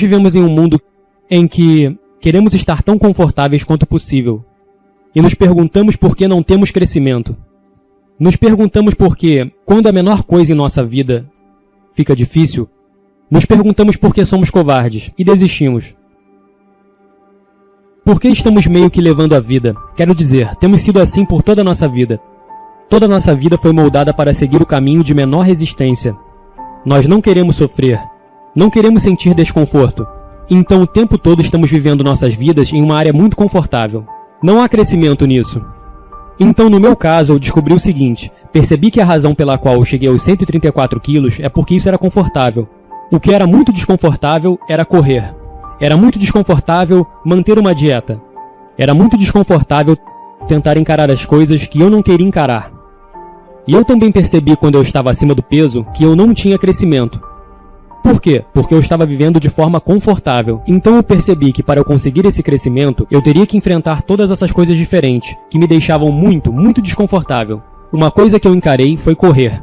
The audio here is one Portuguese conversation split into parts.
Vivemos em um mundo em que queremos estar tão confortáveis quanto possível. E nos perguntamos por que não temos crescimento. Nos perguntamos por que, quando a menor coisa em nossa vida fica difícil, nos perguntamos por que somos covardes e desistimos. Por que estamos meio que levando a vida? Quero dizer, temos sido assim por toda a nossa vida. Toda a nossa vida foi moldada para seguir o caminho de menor resistência. Nós não queremos sofrer. Não queremos sentir desconforto. Então o tempo todo estamos vivendo nossas vidas em uma área muito confortável. Não há crescimento nisso. Então no meu caso eu descobri o seguinte, percebi que a razão pela qual eu cheguei aos 134 quilos é porque isso era confortável. O que era muito desconfortável era correr. Era muito desconfortável manter uma dieta. Era muito desconfortável tentar encarar as coisas que eu não queria encarar. E eu também percebi quando eu estava acima do peso que eu não tinha crescimento. Por quê? Porque eu estava vivendo de forma confortável. Então eu percebi que para eu conseguir esse crescimento, eu teria que enfrentar todas essas coisas diferentes, que me deixavam muito, muito desconfortável. Uma coisa que eu encarei foi correr.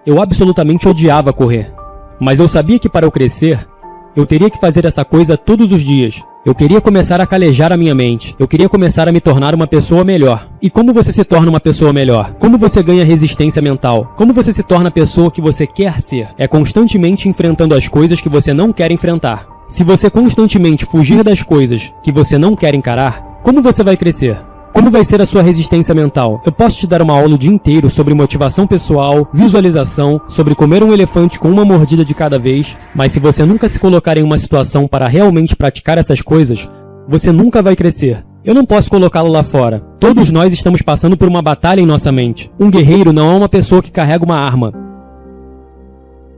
Eu absolutamente odiava correr. Mas eu sabia que para eu crescer, eu teria que fazer essa coisa todos os dias. Eu queria começar a calejar a minha mente. Eu queria começar a me tornar uma pessoa melhor. E como você se torna uma pessoa melhor? Como você ganha resistência mental? Como você se torna a pessoa que você quer ser? É constantemente enfrentando as coisas que você não quer enfrentar. Se você constantemente fugir das coisas que você não quer encarar, como você vai crescer? Como vai ser a sua resistência mental? Eu posso te dar uma aula o dia inteiro sobre motivação pessoal, visualização, sobre comer um elefante com uma mordida de cada vez, mas se você nunca se colocar em uma situação para realmente praticar essas coisas, você nunca vai crescer. Eu não posso colocá-lo lá fora. Todos nós estamos passando por uma batalha em nossa mente. Um guerreiro não é uma pessoa que carrega uma arma.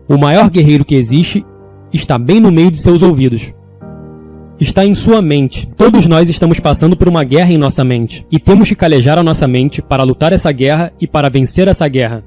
O maior guerreiro que existe está bem no meio de seus ouvidos. Está em sua mente. Todos nós estamos passando por uma guerra em nossa mente. E temos que calejar a nossa mente para lutar essa guerra e para vencer essa guerra.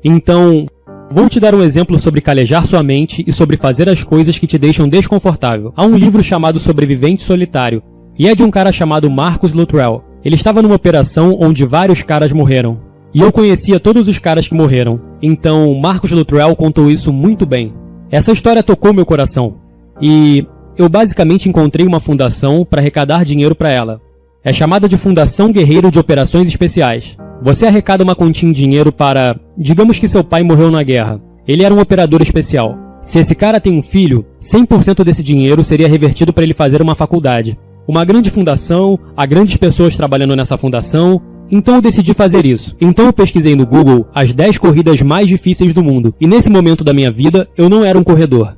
Então, vou te dar um exemplo sobre calejar sua mente e sobre fazer as coisas que te deixam desconfortável. Há um livro chamado Sobrevivente Solitário. E é de um cara chamado Marcus Luttrell. Ele estava numa operação onde vários caras morreram. E eu conhecia todos os caras que morreram. Então, Marcus Luttrell contou isso muito bem. Essa história tocou meu coração. E eu basicamente encontrei uma fundação para arrecadar dinheiro para ela. É chamada de Fundação Guerreiro de Operações Especiais. Você arrecada uma quantia em dinheiro para... Digamos que seu pai morreu na guerra. Ele era um operador especial. Se esse cara tem um filho, 100% desse dinheiro seria revertido para ele fazer uma faculdade. Uma grande fundação, há grandes pessoas trabalhando nessa fundação, então eu decidi fazer isso. Então eu pesquisei no Google as 10 corridas mais difíceis do mundo. E nesse momento da minha vida, eu não era um corredor.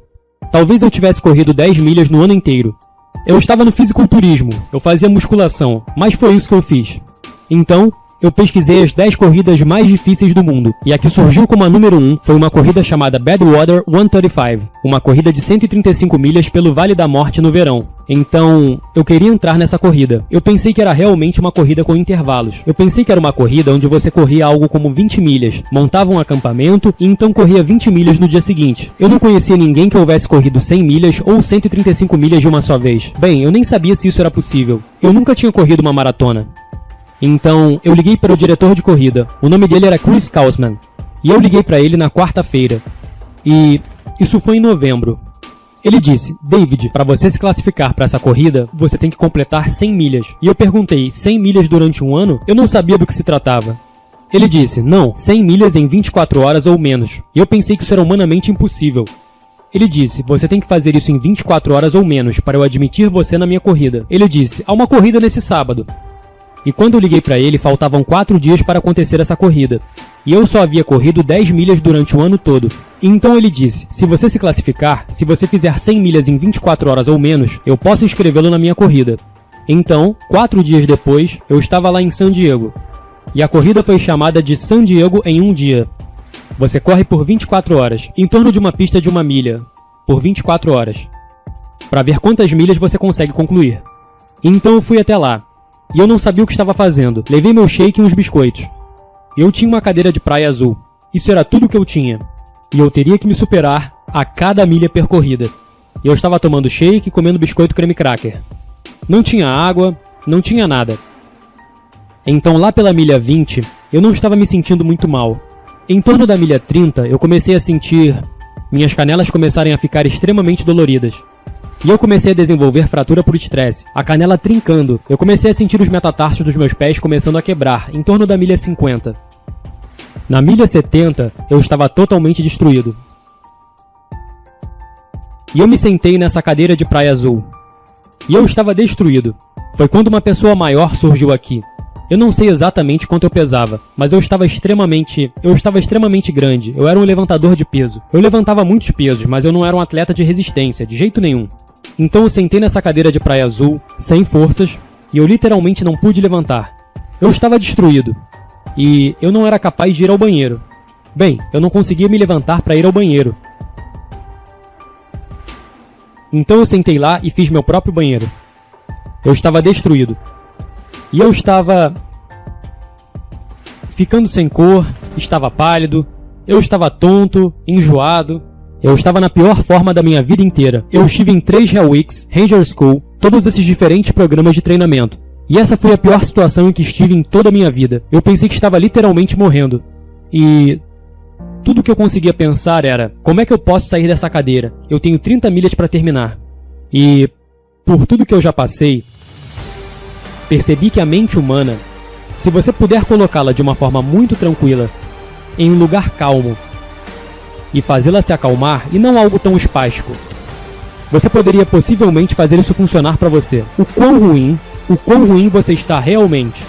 Talvez eu tivesse corrido 10 milhas no ano inteiro. Eu estava no fisiculturismo, eu fazia musculação, mas foi isso que eu fiz. Então, eu pesquisei as 10 corridas mais difíceis do mundo, e a que surgiu como a número 1 foi uma corrida chamada Badwater 135, uma corrida de 135 milhas pelo Vale da Morte no verão. Então, eu queria entrar nessa corrida. Eu pensei que era realmente uma corrida com intervalos. Eu pensei que era uma corrida onde você corria algo como 20 milhas, montava um acampamento e então corria 20 milhas no dia seguinte. Eu não conhecia ninguém que houvesse corrido 100 milhas ou 135 milhas de uma só vez. Bem, eu nem sabia se isso era possível. Eu nunca tinha corrido uma maratona. Então, eu liguei para o diretor de corrida. O nome dele era Chris Kausman. E eu liguei para ele na quarta-feira. E isso foi em novembro. Ele disse, David, para você se classificar para essa corrida, você tem que completar 100 milhas. E eu perguntei, 100 milhas durante um ano? Eu não sabia do que se tratava. Ele disse, não, 100 milhas em 24 horas ou menos. E eu pensei que isso era humanamente impossível. Ele disse, você tem que fazer isso em 24 horas ou menos para eu admitir você na minha corrida. Ele disse, há uma corrida nesse sábado. E quando eu liguei para ele, faltavam 4 dias para acontecer essa corrida. E eu só havia corrido 10 milhas durante o ano todo. Então ele disse, se você se classificar, se você fizer 100 milhas em 24 horas ou menos, eu posso inscrevê-lo na minha corrida. Então, 4 dias depois, eu estava lá em San Diego. E a corrida foi chamada de San Diego em um dia. Você corre por 24 horas, em torno de uma pista de 1 milha, por 24 horas, para ver quantas milhas você consegue concluir. Então eu fui até lá. E eu não sabia o que estava fazendo. Levei meu shake e uns biscoitos. Eu tinha uma cadeira de praia azul. Isso era tudo que eu tinha. E eu teria que me superar a cada milha percorrida. E eu estava tomando shake e comendo biscoito creme cracker. Não tinha água, não tinha nada. Então lá pela milha 20, eu não estava me sentindo muito mal. Em torno da milha 30, eu comecei a sentir minhas canelas começarem a ficar extremamente doloridas. E eu comecei a desenvolver fratura por estresse, a canela trincando. Eu comecei a sentir os metatarsos dos meus pés começando a quebrar, em torno da milha 50. Na milha 70, eu estava totalmente destruído. E eu me sentei nessa cadeira de praia azul. E eu estava destruído. Foi quando uma pessoa maior surgiu aqui. Eu não sei exatamente quanto eu pesava, mas eu estava extremamente grande. Eu era um levantador de peso. Eu levantava muitos pesos, mas eu não era um atleta de resistência, de jeito nenhum. Então eu sentei nessa cadeira de praia azul, sem forças, e eu literalmente não pude levantar. Eu estava destruído. E eu não era capaz de ir ao banheiro. Bem, eu não conseguia me levantar para ir ao banheiro. Então eu sentei lá e fiz meu próprio banheiro. Eu estava destruído. E eu estava ficando sem cor, estava pálido, eu estava tonto, enjoado. Eu estava na pior forma da minha vida inteira. Eu estive em 3 Hell Weeks, Ranger School, todos esses diferentes programas de treinamento. E essa foi a pior situação em que estive em toda a minha vida. Eu pensei que estava literalmente morrendo. E tudo que eu conseguia pensar era, como é que eu posso sair dessa cadeira? Eu tenho 30 milhas para terminar. E por tudo que eu já passei, percebi que a mente humana, se você puder colocá-la de uma forma muito tranquila, em um lugar calmo, e fazê-la se acalmar, e não algo tão espástico, você poderia possivelmente fazer isso funcionar para você. O quão ruim você está realmente.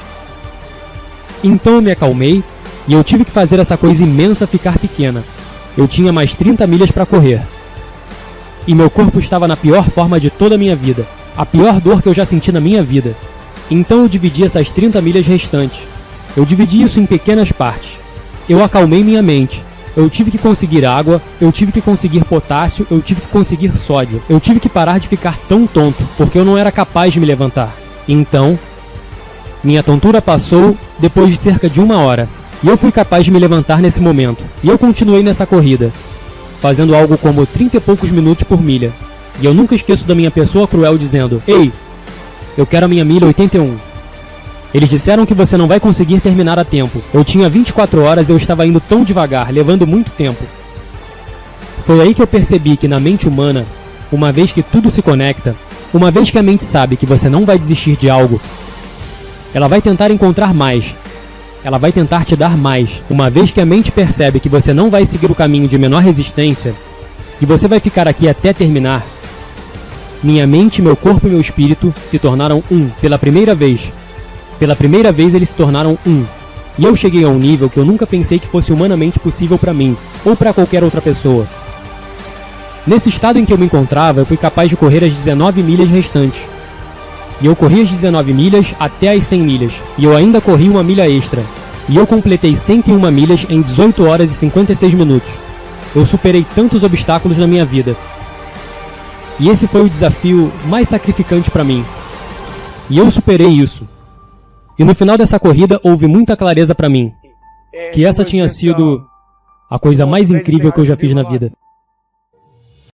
Então eu me acalmei, e eu tive que fazer essa coisa imensa ficar pequena. Eu tinha mais 30 milhas para correr. E meu corpo estava na pior forma de toda a minha vida. A pior dor que eu já senti na minha vida. Então eu dividi essas 30 milhas restantes. Eu dividi isso em pequenas partes. Eu acalmei minha mente. Eu tive que conseguir água, eu tive que conseguir potássio, eu tive que conseguir sódio. Eu tive que parar de ficar tão tonto, porque eu não era capaz de me levantar. Então, minha tontura passou depois de cerca de 1 hora. E eu fui capaz de me levantar nesse momento. E eu continuei nessa corrida, fazendo algo como 30 e poucos minutos por milha. E eu nunca esqueço da minha pessoa cruel dizendo: "Ei, eu quero a minha milha 81. Eles disseram que você não vai conseguir terminar a tempo. Eu tinha 24 horas e eu estava indo tão devagar, levando muito tempo." Foi aí que eu percebi que na mente humana, uma vez que tudo se conecta, uma vez que a mente sabe que você não vai desistir de algo, ela vai tentar encontrar mais. Ela vai tentar te dar mais. Uma vez que a mente percebe que você não vai seguir o caminho de menor resistência, que você vai ficar aqui até terminar, minha mente, meu corpo e meu espírito se tornaram um pela primeira vez. Pela primeira vez eles se tornaram um. E eu cheguei a um nível que eu nunca pensei que fosse humanamente possível para mim, ou para qualquer outra pessoa. Nesse estado em que eu me encontrava, eu fui capaz de correr as 19 milhas restantes. E eu corri as 19 milhas até as 100 milhas. E eu ainda corri 1 milha extra. E eu completei 101 milhas em 18 horas e 56 minutos. Eu superei tantos obstáculos na minha vida. E esse foi o desafio mais sacrificante para mim. E eu superei isso. E no final dessa corrida houve muita clareza para mim. Que essa tinha sido a coisa mais incrível que eu já fiz na vida.